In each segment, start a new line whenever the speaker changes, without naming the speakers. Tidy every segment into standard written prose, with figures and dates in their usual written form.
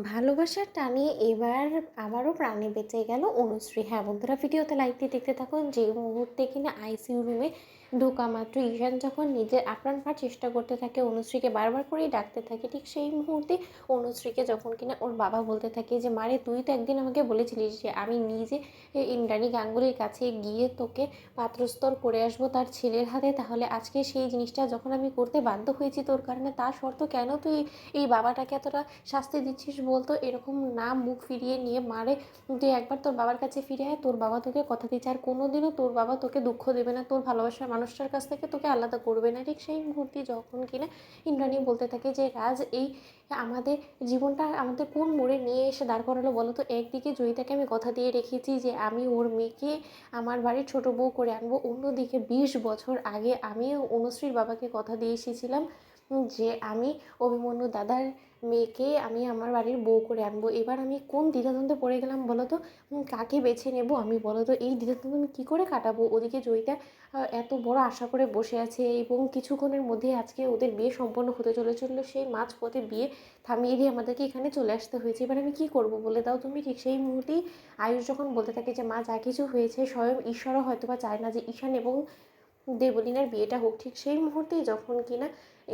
ভালোবাসার টানে এবার আবারও প্রাণে বেঁচে গেল অনুশ্রী। হ্যাঁ বন্ধুরা, ভিডিওতে লাইক দিয়ে দেখতে থাকুন। যে মুহূর্তে কিনা আইসিইউ রুমে ঢোকা মাত্র ঈশান যখন নিজের আপ্রাণপণ চেষ্টা করতে থাকে, অনুশ্রীকে বারবার করেই ডাকতে থাকে, ঠিক সেই মুহূর্তে অনুশ্রীকে যখন কিনা ওর বাবা বলতে থাকে যে মারে, তুই তো একদিন আমাকে বলেছিলিস যে আমি নিজে ইন্দ্রাণী গাঙ্গুলির কাছে গিয়ে তোকে পাত্রস্থর করে আসবো তার ছেলের হাতে, তাহলে আজকে সেই জিনিসটা যখন আমি করতে বাধ্য হয়েছি তোর কারণে, তার শর্ত কেন তুই এই বাবাটাকে এতটা শাস্তি দিচ্ছিস বলতো? এরকম না মুখ ফিরিয়ে নিয়ে মারে, তুই একবার তোর বাবার কাছে ফিরে আয়, তোর বাবা তোকে কথা দিচ্ছে আর কোনোদিনও তোর বাবা তোকে দুঃখ দেবে না, তোর ভালোবাসার মানুষটার কাছ থেকে তোকে আলাদা করবে না। ঠিক সেই মুহূর্তে যখন কিনা ইন্দ্রাণী বলতে থাকে যে রাজ, এই আমাদের জীবনটা আমাদের কোন মোড়ে নিয়ে এসে দাঁড় করালো বলো তো? একদিকে জয়িতাকে আমি কথা দিয়ে রেখেছি যে আমি ওর মেয়েকে আমার বাড়ির ছোটো বউ করে আনবো, অন্যদিকে 20 বছর আগে আমি অনুশ্রীর বাবাকে কথা দিয়ে এসেছিলাম যে আমি অভিমন্যু দাদার মেয়েকে আমি আমার বাড়ির বউ করে আনবো। এবার আমি কোন দ্বিধাদ্বন্দ্বে পড়ে গেলাম বলো তো? কাকে বেছে নেব আমি বলো তো? এই দ্বিধাদ্বন্দ্ব আমি কী করে কাটাবো? ওদিকে জয়িতা এত বড় আশা করে বসে আছে এবং কিছুক্ষণের মধ্যে আজকে ওদের বিয়ে সম্পন্ন হতে চলেছিল, সেই মাঝপথে বিয়ে থামিয়ে দিয়ে আমাদেরকে এখানে চলে আসতে হয়েছে। এবার আমি কী করবো বলে দাও তুমি? ঠিক সেই মুহূর্তেই আয়ুষ যখন বলতে থাকে যে মা, যা কিছু হয়েছে স্বয়ং ঈশ্বরও হয়তো বা চায় না যে ঈশান এবং দেবলীনার বিয়েটা হোক। ঠিক সেই মুহূর্তেই যখন কিনা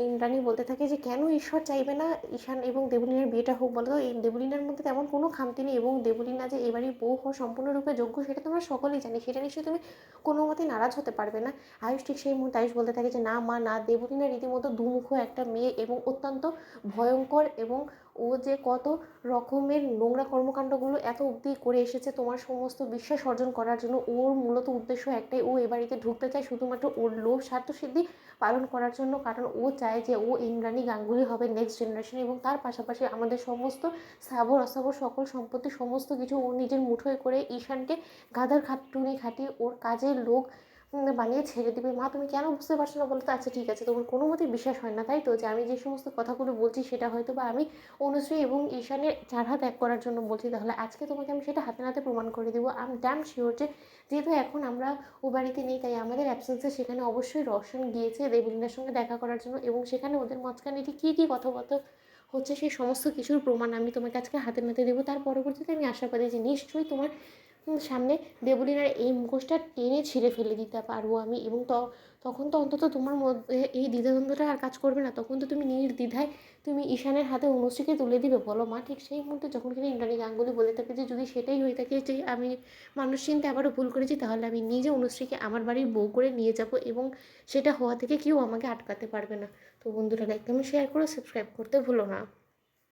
ইন্দ্রাণী বলতে থাকে যে কেন ঈশ্বর চাইবে না ঈশান এবং দেবলীনার বিয়েটা হোক বলো তো? এই দেবলীনার মধ্যে তেমন কোনো খামতি নেই এবং দেবলীনা যে এবারই বউ হওয়া সম্পূর্ণরূপে যোগ্য সেটা তোমরা সকলেই জানি, সেটা নিশ্চয়ই তুমি কোনো মতে নারাজ হতে পারবে না। আয়ুষ ঠিক সেই মুহূর্তে আয়ুষ বলতে থাকে যে না মা না, দেবলীনা রীতিমতো দুমুখো একটা মেয়ে এবং অত্যন্ত ভয়ঙ্কর, এবং ও যে কত রকমের নোংরা কর্মকাণ্ডগুলো এত অবধি করে এসেছে তোমার সমস্ত বিশ্বাস অর্জন করার জন্য। ওর মূলত উদ্দেশ্য একটাই, ও এ বাড়িতে ঢুকতে চায় শুধুমাত্র ওর লোভ স্বার্থসিদ্ধি পালন করার জন্য, কারণ ও চায় যে ও ইন্দ্রাণী গাঙ্গুলি হবে নেক্সট জেনারেশন, এবং তার পাশাপাশি আমাদের সমস্ত স্থাবর অস্থাবর সকল সম্পত্তি সমস্ত কিছু ও নিজের মুঠোয় করে ঈশানকে গাধার খাটুনি খাটিয়ে ওর কাজের লোক বানিয়ে ছেড়ে দিবে। মা তুমি কেন বুঝতে পারছো না বলো তো? আচ্ছা ঠিক আছে, তোমার কোনো মতেই বিশ্বাস হয় না তাই তো, যে আমি যে সমস্ত কথাগুলো বলছি সেটা হয়তো বা আমি অনুশ্রী এবং ঈশানের চার হাত এক করার জন্য বলছি, তাহলে আজকে তোমাকে আমি সেটা হাতে নাতে প্রমাণ করে দেবো। আই এম ড্যাম শিওর যে যেহেতু এখন আমরা ও বাড়িতে নেই, তাই আমাদের অ্যাবসেন্সে সেখানে অবশ্যই রওশন গিয়েছে দেবলীনার সঙ্গে দেখা করার জন্য, এবং সেখানে ওদের মাঝখানে ঠিক কী কী কথাবার্তা হচ্ছে সেই সমস্ত কিছুর প্রমাণ আমি তোমাকে আজকে হাতে নাতে দেবো। তার পরবর্তীতে আমি আশাবাদী যে নিশ্চয়ই তোমার সামনে দেবলীনার এই মুখোশটা টেনে ছিঁড়ে ফেলে দিতে পারবো আমি, এবং তখন তো অন্তত তোমার মধ্যে এই দ্বিধাদ্বন্দ্বটা আর কাজ করবে না। তখন তো তুমি নির্দ্বিধায় তুমি ঈশানের হাতে অনুশ্রীকে তুলে দিবে বলো মা? ঠিক সেই মুহূর্তে যখন কিনা ইন্দ্রাণী গাঙ্গুলি বলে থাকে যে যদি সেটাই হয়ে থাকে যে আমি মানুষ চিনতে আবারও ভুল করেছি, তাহলে আমি নিজে অনুশ্রীকে আমার বাড়ির বউ করে নিয়ে যাব, এবং সেটা হওয়া থেকে কেউ আমাকে আটকাতে পারবে না। তো বন্ধুরা, লাইক কমেন্ট শেয়ার করো, সাবস্ক্রাইব করতে ভুলো না।